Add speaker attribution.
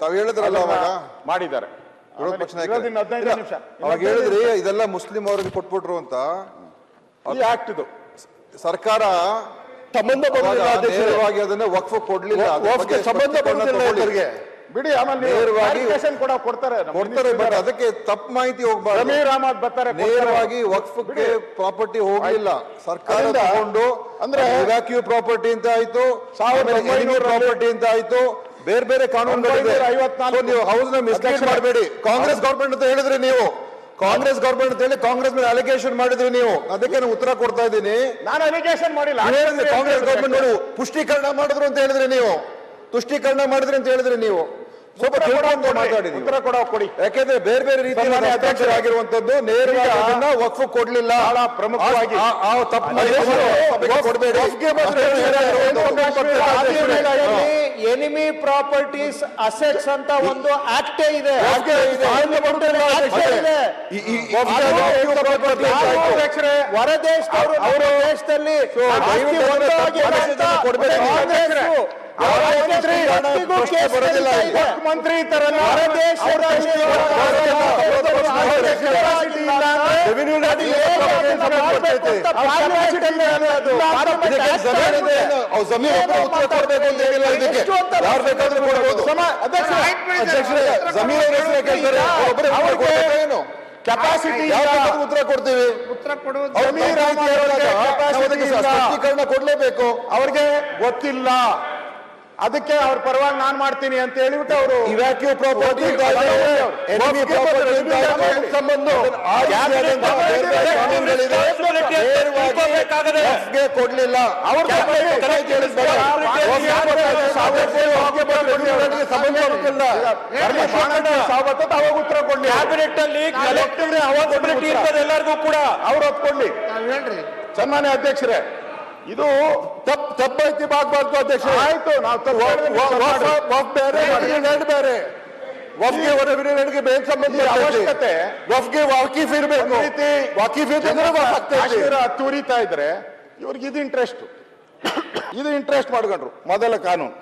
Speaker 1: ತಾವು ಹೇಳಿದ್ರಲ್ಲ ಅವಾಗ
Speaker 2: ಮಾಡಿದ್ದಾರೆ.
Speaker 1: ವಿರೋಧ ಪಕ್ಷ ನಾಯಕ ಅವಾಗ ಹೇಳಿದ್ರಿ ಇದೆಲ್ಲ ಮುಸ್ಲಿಂ ಅವರಿಗೆ ಕೊಟ್ಬಿಟ್ರು ಅಂತ.
Speaker 2: ಈ ಆಕ್ಟ್ ಇದು
Speaker 1: ಸರ್ಕಾರ
Speaker 3: ಸಂಬಂಧ
Speaker 1: ನೇರವಾಗಿ ಅದನ್ನ ವಕ್ಫ್ ಕೊಡ್ಲಿಲ್ಲ.
Speaker 3: ಸಂಬಂಧ
Speaker 2: ಬಿಡಿ, ಆಮೇಲೆ ನೇರವಾಗಿ ಕೊಡ್ತಾರೆ.
Speaker 1: ಬಟ್ ಅದಕ್ಕೆ ತಪ್ಪು ಮಾಹಿತಿ ಹೋಗ್ಬಾರ್ದು.
Speaker 2: ಸಮೀರ್ ಅಹಮದ್ ಬರ್ತಾರೆ,
Speaker 1: ನೇರವಾಗಿ ವಕ್ಫ್ಗೆ ಪ್ರಾಪರ್ಟಿ ಹೋಗ್ಲಿಲ್ಲ. ಸರ್ಕಾರ ತಗೊಂಡು ಅಂದ್ರೆ ಇವ್ಯಾಕ್ಯೂ ಪ್ರಾಪರ್ಟಿ ಅಂತ ಆಯ್ತು, ಪ್ರಾಪರ್ಟಿ ಅಂತ ಆಯ್ತು, ಬೇರೆ ಬೇರೆ ಕಾನೂನುಗಳಿದೆ. ನೀವು ಹೌಸ್ ನ ಮಿಸ್ಲೀಡ್ ಮಾಡಬೇಡಿ. ಕಾಂಗ್ರೆಸ್ ಗೌರ್ಮೆಂಟ್ ಅಂತ ಹೇಳಿದ್ರಿ ನೀವು, ಕಾಂಗ್ರೆಸ್ ಗೌರ್ಮೆಂಟ್ ಅಂತ ಹೇಳಿ ಕಾಂಗ್ರೆಸ್ ಮೇಲೆ ಅಲಿಗೇಷನ್ ಮಾಡಿದ್ರಿ ನೀವು. ಅದಕ್ಕೆ ನಾನು ಉತ್ತರ ಕೊಡ್ತಾ ಇದ್ದೀನಿ.
Speaker 2: ನಾನು ಅಲಿಗೇಷನ್ ಮಾಡಿಲ್ಲ.
Speaker 1: ಕಾಂಗ್ರೆಸ್ ಗೌರ್ಮೆಂಟ್ ನೋಡಿ ಪುಷ್ಟೀಕರಣ ಮಾಡಿದ್ರು ಅಂತ ಹೇಳಿದ್ರಿ ನೀವು, ತುಷ್ಟೀಕರಣ ಮಾಡಿದ್ರಿ ಅಂತ ಹೇಳಿದ್ರಿ ನೀವು. ಸ್ವಲ್ಪ ತಿಳ್ಕೊಂಡು ಮಾತಾಡಿ,
Speaker 2: ಉತ್ತರ ಕೊಡಿ.
Speaker 1: ಯಾಕೆಂದ್ರೆ ಬೇರೆ ಬೇರೆ ರೀತಿಯ ಅಧ್ಯಕ್ಷರಾಗಿರುವಂತದ್ದು ನೇರವಾಗಿ ವಕ್ಫ್ ಕೊಡ್ಲಿಲ್ಲ.
Speaker 2: ಬಹಳ ಪ್ರಮುಖವಾಗಿ
Speaker 3: ಎನಿಮಿ ಪ್ರಾಪರ್ಟೀಸ್ ಅಸೆಟ್ಸ್ ಅಂತ ಒಂದು ಆಕ್ಟೇ ಇದೆ. ಹೊರ ದೇಶದವರು ಅವರ ದೇಶದಲ್ಲಿ
Speaker 2: ಮಂತ್ರಿ ತರ ಕೆಪಾಸಿಟಿ
Speaker 1: ಉತ್ತರ ಕೊಡ್ತೀವಿ. ಸ್ಪಷ್ಟೀಕರಣ ಕೊಡ್ಲೇಬೇಕು.
Speaker 2: ಅವ್ರಿಗೆ ಗೊತ್ತಿಲ್ಲ, ಅದಕ್ಕೆ ಅವ್ರ ಪರವಾಗಿ ನಾನ್ ಮಾಡ್ತೀನಿ ಅಂತ ಹೇಳಿಬಿಟ್ಟು ಅವರು
Speaker 1: ಇವ್ಯಾಕ್ಯೂ ಪ್ರಾಪರ್ಟಿ ಕೊಡ್ಲಿಲ್ಲ.
Speaker 2: ಅವಾಗ ಉತ್ತರ ಕೊಡ್ಲಿ.
Speaker 3: ಕ್ಯಾಬಿನೆಟ್ ಅಲ್ಲಿ ಎಲ್ಲರಿಗೂ ಕೂಡ
Speaker 2: ಅವ್ರು ಒಪ್ಕೊಳ್ಳಿ. ಸನ್ಮಾನ್ಯ ಅಧ್ಯಕ್ಷರೇ, ಇದು
Speaker 1: ತಪ್ಪೈತಿ ಆಗ್ಬಾರ್ದು ಅಧ್ಯಕ್ಷ.
Speaker 2: ಆಯ್ತು, ನಾವು
Speaker 1: ಬೇರೆ ವಫ್ಗೆ ಬೇರೆ ಸಂಬಂಧ
Speaker 2: ಅವಶ್ಯಕತೆ.
Speaker 1: ವಫ್ಗೆ ವಾಕಿಫ್ ಇರಬೇಕು. ವಾಕಿಫ್
Speaker 2: ತುರಿತಾ ಇದ್ರೆ ಇವ್ರಿಗೆ ಇದು ಇಂಟ್ರೆಸ್ಟ್ ಮಾಡ್ಕೊಂಡ್ರು. ಮೊದಲ ಕಾನೂನು